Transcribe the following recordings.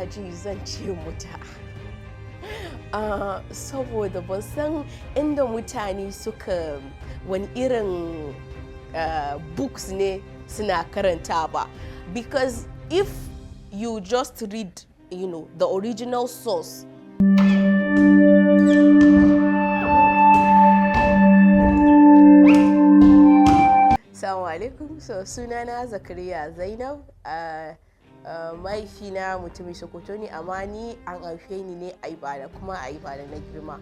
ina ji zan ce Mutu'A. Saboda ban san inda mutane suka wani irin books ne suna karanta ba, because if you just read, you know, the original source. Assalamu alaikum. So sunana Zakariya Zainab. Mahaifina mutumin Sokoto ne, amma ni an haife ni ne a Ibadan, kuma a Ibadan na girma.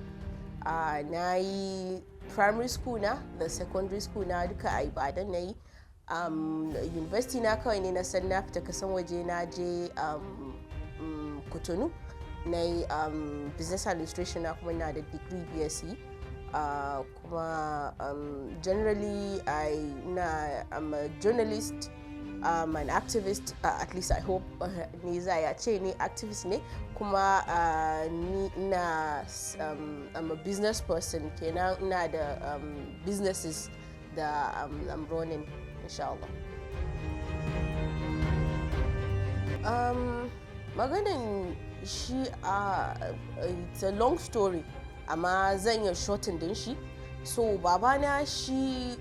Na yi primary school na da secondary school na duka a Ibadan na yi. University na kawai ne na san na fita kasan waje, na je Kotonu na yi business administration na, kuma na da degree BSc. Kuma generally I'm a journalist, an activist, at least I hope. Ni za ya ce ni activist ne, kuma I'm a business person, kenan ina da businesses da I'm running, inshallah. Maganin Shi'A, it's a long story, amma zan yi shorten din shi. So babana shi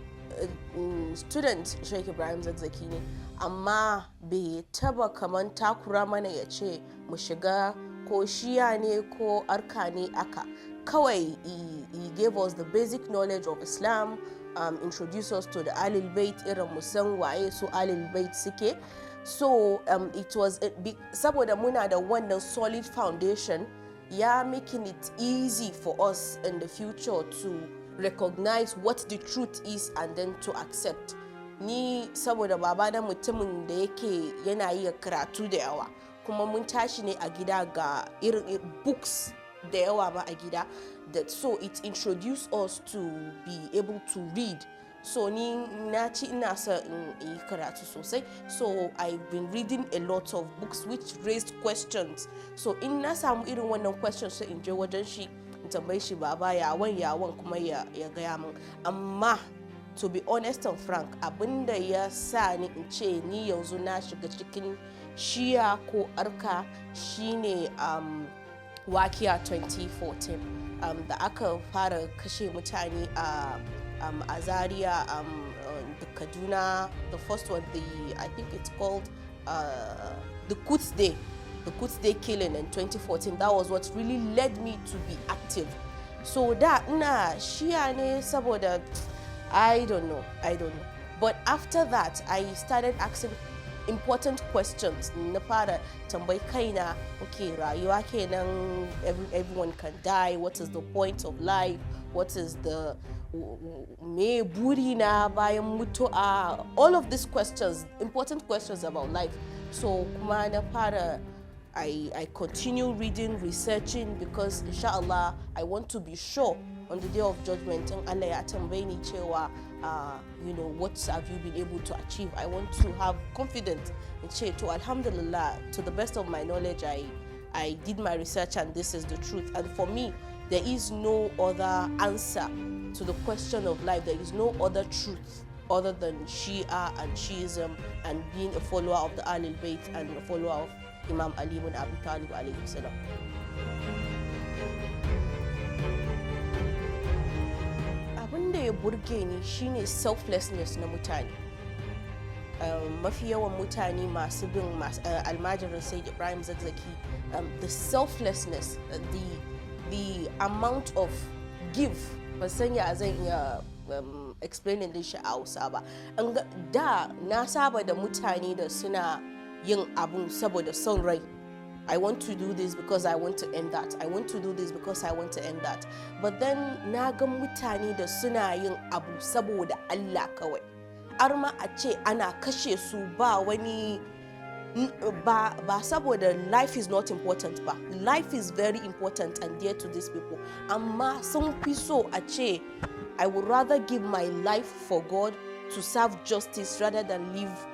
student Sheikh Ibrahim Zakzaki ne, amma bai taba kaman takura mana ya ce mu shiga ko Shi'a ne ko arka ne aka. Kawai he gave us the basic knowledge of Islam, introduced us to the Ahlul Bayt, irin musan waye su Ahlul Bayt suke. So it was saboda muna da wannan solid foundation, yeah, making it easy for us in the future to recognize what the truth is and then to accept. Ni saboda babana mutumin da yake yana yi karatu da yawa, kuma mun tashi ne a gida ga irin books da yawa ma a gida, that so it introduced us to be able to read. So ni na ci ina sa in yi karatu sosai, so I've been reading a lot of books which raised questions. So in na samu irin wannan questions, so in je wajen shi in tambaye shi baba yawan kuma ya gaya min. Amma to be honest and frank, abinda ya sa ni in ce ni yanzu na shiga cikin Shi'a ko arka shine Waqi'a 2014, da aka fara kashe mutane a Zaria, the Kaduna, the first one, I think it's called the Quds Day killing in 2014. That was what really led me to be active. So that Shi'a ne saboda I don't know. But after that, I started asking important questions. Na fara tambayi kaina, okay, rayuwa kenan, everyone can die. What is the point of life? What is the me burina bayan mutu'a? All of these questions, important questions about life. So kuma na fara, I continue reading, researching, because inshallah I want to be sure on the day of judgment, in Allah ya tambaye ni cewa, you know, what have you been able to achieve? I want to have confidence in ce to alhamdulillah, to the best of my knowledge, I did my research and this is the truth. And for me, there is no other answer to the question of life. There is no other truth other than Shi'a and Shiism, and being a follower of the Ahlul Bayt and a follower of Imam Ali ibn Abi Talib alayhi salam. Abin da ya burge ni shine selflessness na mutane. Mafi yawan mutane masu bin almajirin Sayyid Ibrahim Zakzaki, the selflessness, the amount of give, ban san ya zan iya explaining din shi a Hausa ba. Da na saba da mutane da suna yin abun saboda son rai. I want to do this because I want to end that. I want to do this because I want to end that. But then na ga mutane da suna yin abu saboda Allah kawai. Arma a ce ana kashe su ba wani ba saboda life is not important ba. Life is very important and dear to these people. Amma sun fi so a ce, I would rather give my life for God to serve justice rather than live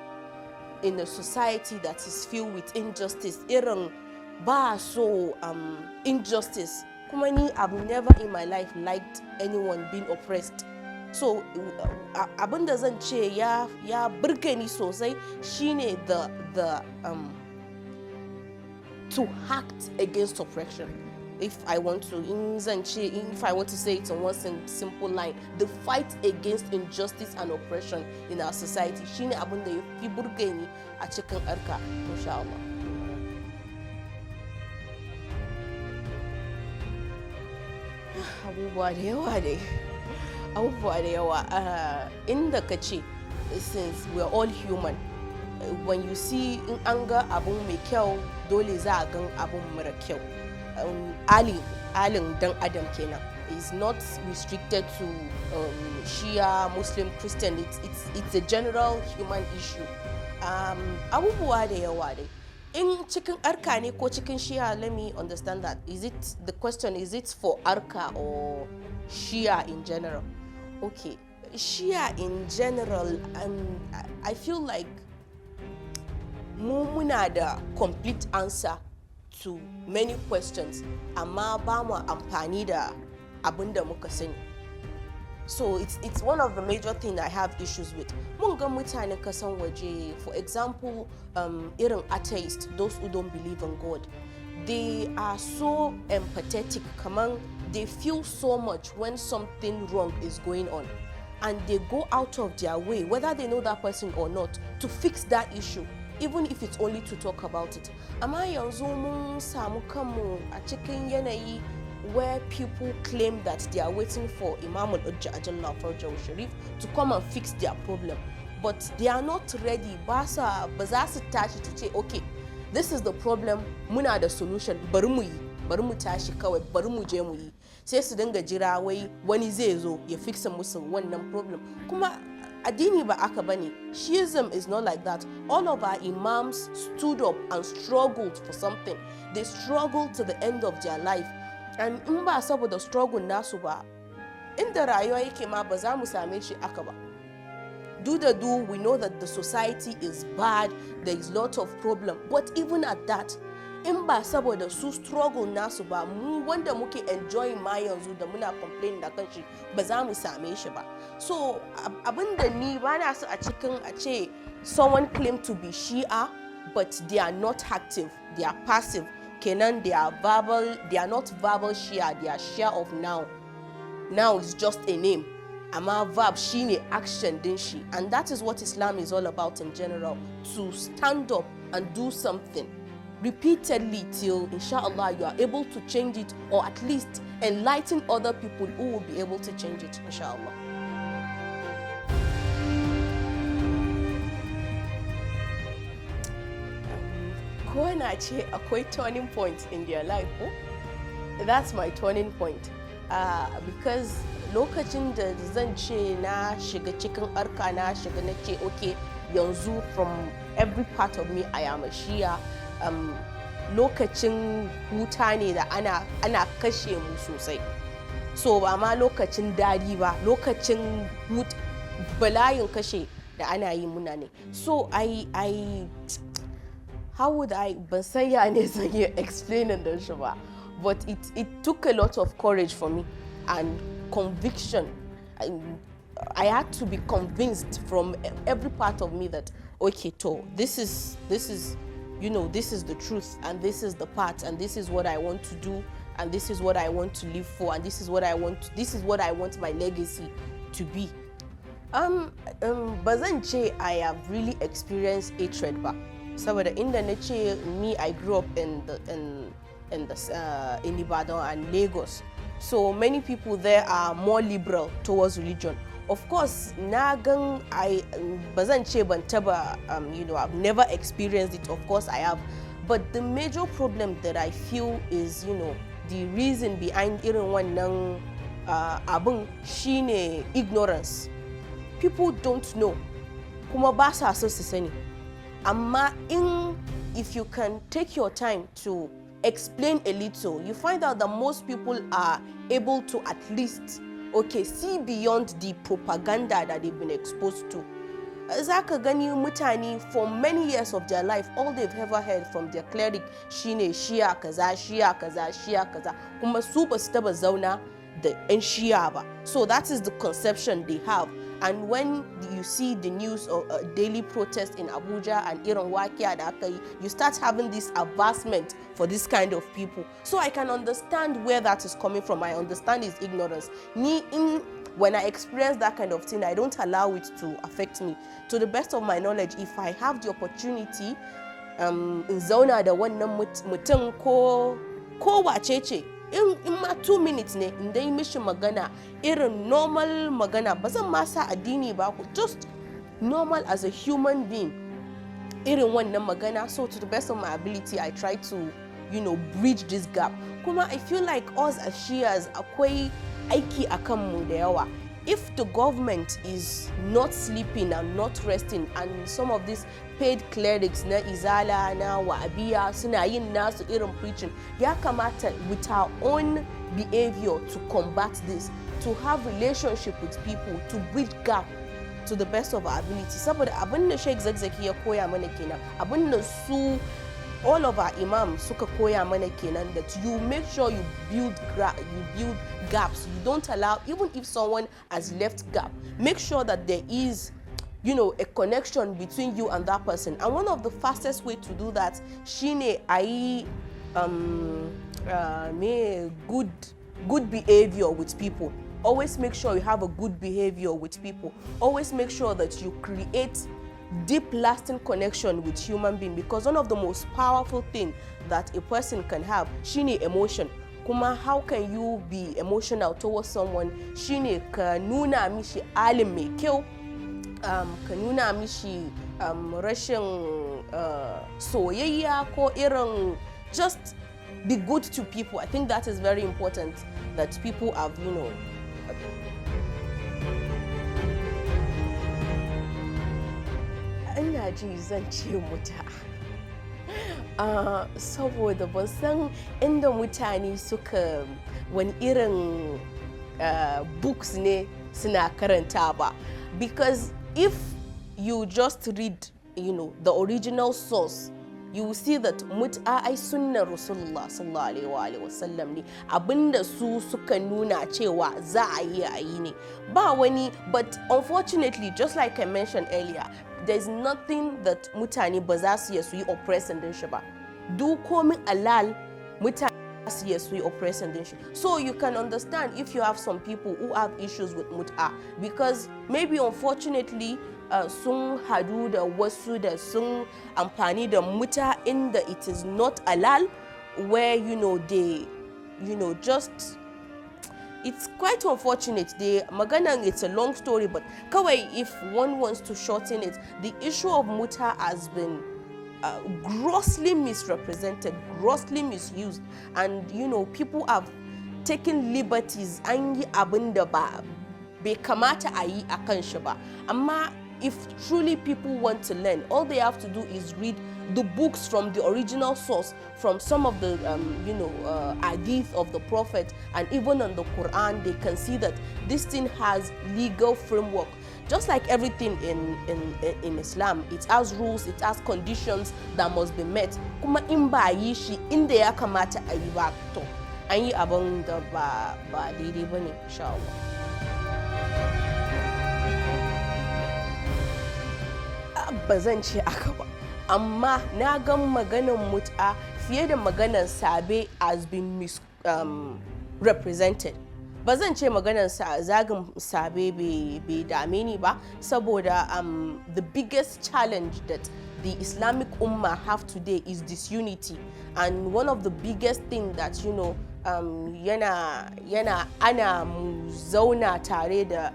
in a society that is filled with injustice. Irin ba so injustice. Kuma ni, I've never in my life liked anyone being oppressed. So abin da zan ce ya burge ni sosai shine the to act against oppression. If I want to, if I want to say it in one simple line, the fight against injustice and oppression in our society shine abin da yafi burge ni a cikin arka, insha Allah. Abubuwa da yawa inda ka ce, since we are all human, when you see in an ga abun mai kyau dole za a gan abun mara kyau. Alin dan adam kenan is not restricted to Shia, Muslim, Christian. It's a general human issue. Abubuwa da yawa dai. In cikin arka ne ko cikin Shia, let me understand that. The question is it for arka or Shia in general? Okay, Shia in general, I feel like muna da complete answer to many questions, amma ba mu amfani da abin da muka sani. So it's one of the major things I have issues with. Mun ga mutanen kasan waje, for example, irin atheists, those who don't believe in God, they are so empathetic, kaman they feel so much when something wrong is going on, and they go out of their way, whether they know that person or not, to fix that issue, even if it's only to talk about it. Amma yanzu mun samu kanmu a cikin yanayi where people claim that they are waiting for Imam al-Ajalla Farjahu Sharif to come and fix their problem, but they are not ready. Ba za su tashi to say, okay, this is the problem, muna da solution, bari mu tashi kawai, bari mu je mu yi. Sai su dinga jira wai wani zai zo ya fixa musu wannan problem. Kuma addini ba aka bane. Shiism is not like that. All of our imams stood up and struggled for something. They struggled to the end of their life. And in ba saboda struggle nasu ba, inda rayuwa yake ma ba za mu same shi aka ba. We know that the society is bad, there is lot of problem, but even at that, in ba saboda su struggle nasu ba, mu wanda muke enjoy ma yanzu da muna complain da kanshi ba za mu same shi ba. So abinda ni ba na so a cikin a ce someone claim to be Shi'a, but they are not active, they are passive. Kenan, they are not verbal Shia, they are Shia of now. Now is just a name. Ama verb shine action din shi. And that is what Islam is all about in general. To stand up and do something repeatedly till, inshallah, you are able to change it, or at least enlighten other people who will be able to change it, inshallah. Ko na ce akwai turning point in their life, oh? That's my turning point. Because lokacin da zan ce na shiga cikin arka, na shiga na ce okay, yanzu from every part of me I am a Shia. Lokacin huta ne da ana kashe mu sosai. So ba ma lokacin dadi ba, lokacin bala'in kashe da ana yi muna ne. So how would ban san ya ne zan yi explaining da shi ba, but it took a lot of courage for me and conviction. I had to be convinced from every part of me that okay, this is the truth, and this is the path, and this is what I want to do, and this is what I want to live for, and this is what I want my legacy to be. Ba zan ce I have really experienced hatred ba. Saboda inda na ce me, I grew up in Ibadan and Lagos, so many people there are more liberal towards religion. Of course, na gan ba zan ce ban taba, I've never experienced it. Of course I have, but the major problem that I feel is, the reason behind irin wannan abun shine ignorance. People don't know, kuma ba sa so su sani. Amma if you can take your time to explain a little, you find out that most people are able to at least see beyond the propaganda that they've been exposed to. ZAKA gani mutane for many years of their life, all they've ever heard from their cleric shine Shi'a kaza, Shi'a kaza, Shi'a kaza, kuma su ba su taba zauna da 'yan Shi'a ba. So that is the conception they have. And when you see the news of daily protest in Abuja and irin wakiya da aka yi, you start having this aversion for this kind of people. So I can understand where that is coming from. I understand his ignorance. When I experience that kind of thing, I don't allow it to affect me. To the best of my knowledge, if I have the opportunity, in zauna da wannan mutum ko wacece, in ma 2 minutes ne in dai mishi magana irin normal magana, ba zan ma sa addini ba, just normal as a human being irin wannan magana. So to the best of my ability, I try to bridge this gap. Kuma I feel like us as Shias akwai aiki akan mu da yawa. If the government is not sleeping and not resting, and some of these paid clerics na izala na wa'abiya suna yin nasu irin preaching, ya kamata with our own behavior to combat this, to have relationship with people, to bridge gap to the best of our ability. Saboda abin da Sheikh Zakzaki ya koya mana kenan, abin da su all of our imams suka koya mana kenan, that you make sure you build gaps. You don't allow, even if someone has left gap, make sure that there is a connection between you and that person. And one of the fastest way to do that shine ayi good behavior with people. Always make sure you have a good behavior with people. Always make sure that you create deep lasting connection with human being, because one of the most powerful thing that a person can have shine emotion. Kuma how can you be emotional towards someone? Shine ka nuna mishi halin mai kyau, ka nuna mishi rashin soyayya ko irin, just be good to people. I think that is very important, that people have ina ji zan ce Mutu'A saboda ban san inda mutane suka wani irin books ne suna karanta ba, because if you just read the original source, you will see that Mutu'A ai sunnar Rasulullah sallallahu alaihi wasallam ne, abinda su suka nuna cewa za a yi ne ba wani. But unfortunately, just like I mentioned earlier, there's nothing that mutane ba za su yi oppressing din shi ba. Duk komin alal mutane su yi oppressing din shi. So you can understand if you have some people who have issues with Mutu'A, because maybe unfortunately sun hadu da wasu da sun amfani da Mutu'A inda it is not halal, where they just, it's quite unfortunate. It's a long story, but kawai if one wants to shorten it, the issue of Mutu'A has been grossly misrepresented, grossly misused, and people have taken liberties an yi abin da bai kamata a yi a kan shi ba. Amma if truly people want to learn, all they have to do is read the books from the original source, from some of the hadith of the Prophet, and even on the Quran. They can see that this thing has legal framework. Just like everything in Islam, it has rules, it has conditions that must be met. Kuma in ba yi shi inda ya kamata a yi ba, to an yi abin da ba daidai bane, insha Allah. Ba zan ce aka ba, amma na gan maganan Mutu'A fiye da maganan Sabe has been misrepresented. Ba zan ce maganan zagin Sabe bai dame ni ba, saboda the biggest challenge that the Islamic Ummah have today is disunity, and one of the biggest things that yana ana mu zauna tare da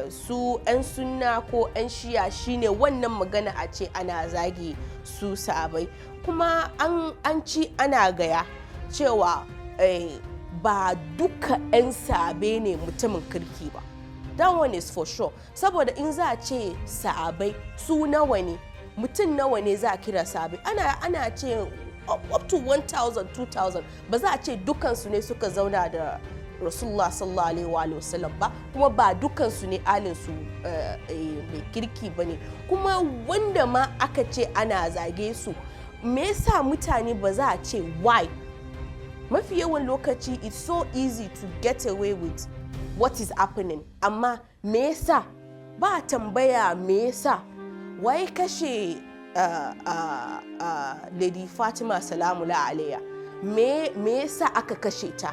su 'yan sunna ko 'yan shi'a shine wannan magana a ce ana zage su sahabai. Kuma an ci ana gaya cewa ba duka 'yan sahabai ne mutumin kirki ba. That one is for sure. Saboda in za a ce sahabai su nawa ne, mutum nawa ne za a kira sahabai, ana ce up to 1,000, 2,000. Ba za a ce dukansu ne suka zauna da Rasulullah sallallahu alaihi wasallam ba, kuma ba dukansu ne alinsu mai kirki ba ne. Kuma wanda ma aka ce ana zage su, me yasa mutane ba za a ce why? Mafi yawan lokaci it's so easy to get away with what is happening, amma me yasa ba tambaya me yasa wai kashe Lady Fatima salamu alaiha me yasa aka kashe ta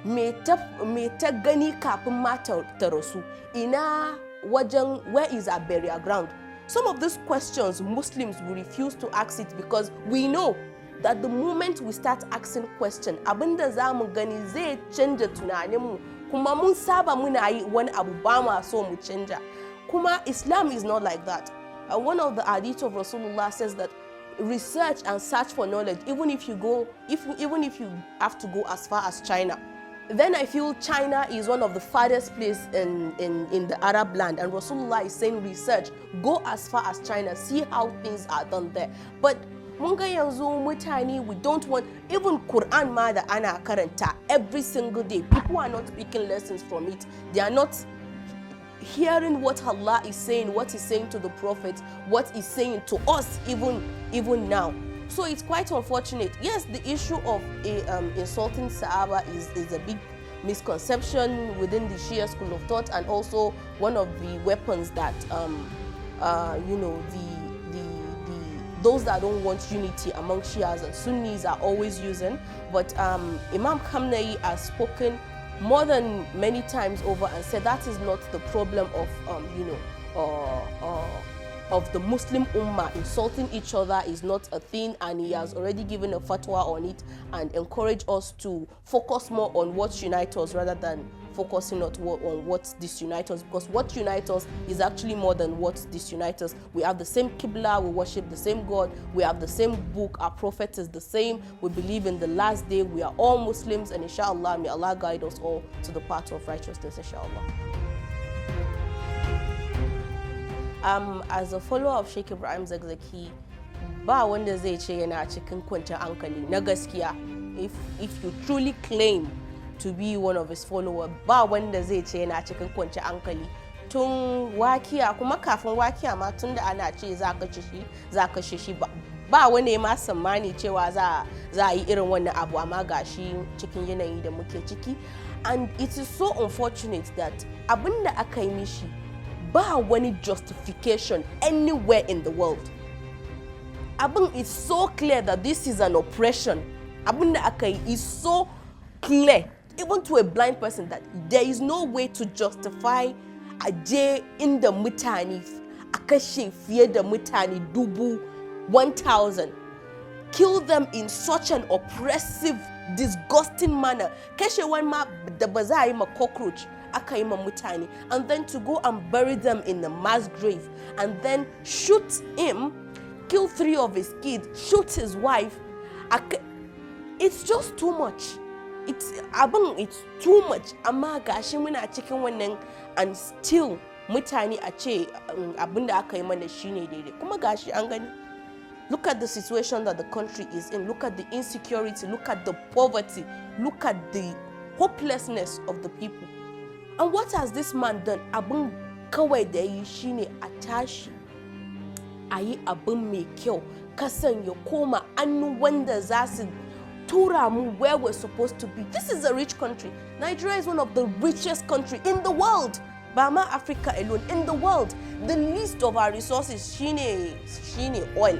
me ta gani kafin ma ta rasu ina wajen where is her burial ground. Some of these questions Muslims will refuse to ask it because we know that the moment we start asking questions abinda zamu gani zai canja tunaninmu kuma mun saba muna yi wani abu ba ma so mu canja kuma Islam is not like that. One of the hadith of Rasulullah says that research and search for knowledge, even if you have to go as far as China. Then I feel China is one of the farthest place in the Arab land, and Rasulullah is saying research, go as far as China, see how things are done there. But munga yanzu mutane, we don't want, even Quran ma da ana karanta every single day, people are not taking lessons from it. They are not hearing what Allah is saying, what He's saying to the Prophet, what He's saying to us even now. So it's quite unfortunate. Yes, the issue of insulting Sahaba is a big misconception within the Shia school of thought, and also one of the weapons that those that don't want unity among Shias and Sunnis are always using. But Imam Khamenei has spoken more than many times over and said that is not the problem of the Muslim Ummah. Insulting each other is not a thing, and he has already given a fatwa on it and encouraged us to focus more on what unites us rather than focusing on what disunites us, because what unites us is actually more than what disunites us. We have the same Qibla, we worship the same God, we have the same book, our prophet is the same, we believe in the last day, we are all Muslims, and inshallah, may Allah guide us all to the path of righteousness, inshallah. As a follower of Sheikh Ibrahim Zakzaki, ba wanda zai ce yana cikin kwanciyar hankali na gaskiya. If you truly claim to be one of his followers, ba wanda zai ce yana cikin kwanciyar hankali. Tun wakiya, kuma kafin wakiya ma tun da ana ce za ka shi ba wani ma tsammani cewa za a yi irin wannan abu, amma gashi cikin yanayi da muke ciki. And it is so unfortunate that abinda aka yi mishi ba wani justification anywhere in the world. Abin is so clear that this is an oppression. Abin da aka yi is so clear, even to a blind person, that there is no way to justify a je inda mutane a kashe fiye da mutane 1,000, kill them in such an oppressive, disgusting manner. Kashe one ma da ba za a yi ma cockroach aka yi ma mutane, and then to go and bury them in a mass grave, and then shoot him, kill 3 of his kids, shoot his wife. It's just too much. It's too much. Amma gashi muna cikin wannan, and still mutane a ce abinda aka yi mana shine daidai. Kuma gashi an gani. Look at the situation that the country is in. Look at the insecurity. Look at the poverty. Look at the hopelessness of the people. And what has this man done? Abin kawai da yi shine a tashi a yi abin mai kyau, kasan ya koma annu wanda za su tura mu where we're supposed to be. This is a rich country. Nigeria is one of the richest countries in the world. Bama Africa alone, in the world. The least of our resources shine oil.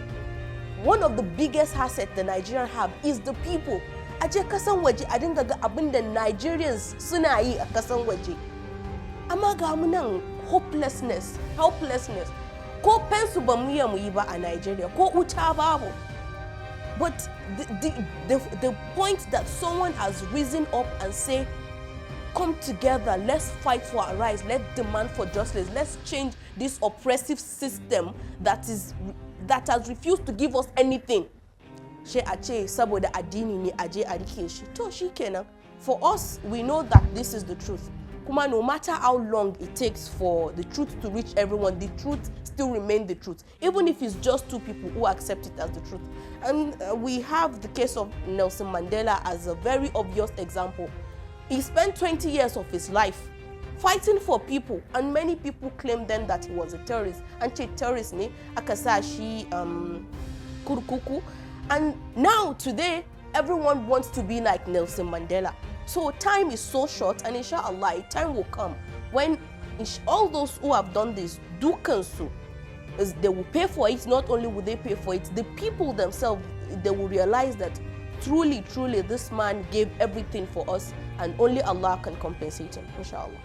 One of the biggest assets the Nigerians have is the people. Aje kasan waje a dinga ga abin da Nigerians suna yi a kasan waje. Amma ga mu nan hopelessness, helplessness. Ko pensu ba mu yi ba a Nigeria, ko uta babu. But the point that someone has risen up and say, come together, let's fight for our rights, let's demand for justice, let's change this oppressive system that has refused to give us anything. She ace saboda addini ne aje a rike shi. To shikenan. For us, we know that this is the truth. Kuma, no matter how long it takes for the truth to reach everyone, the truth still remains the truth, even if it's just 2 people who accept it as the truth. And we have the case of Nelson Mandela as a very obvious example. He spent 20 years of his life fighting for people, and many people claim then that he was a terrorist. And terrorist ne akasa shi kurkuku. And now today, everyone wants to be like Nelson Mandela. So time is so short, and inshallah, time will come when all those who have done this dukansu, they will pay for it. Not only will they pay for it, the people themselves, they will realize that truly, truly this man gave everything for us, and only Allah can compensate him, inshallah.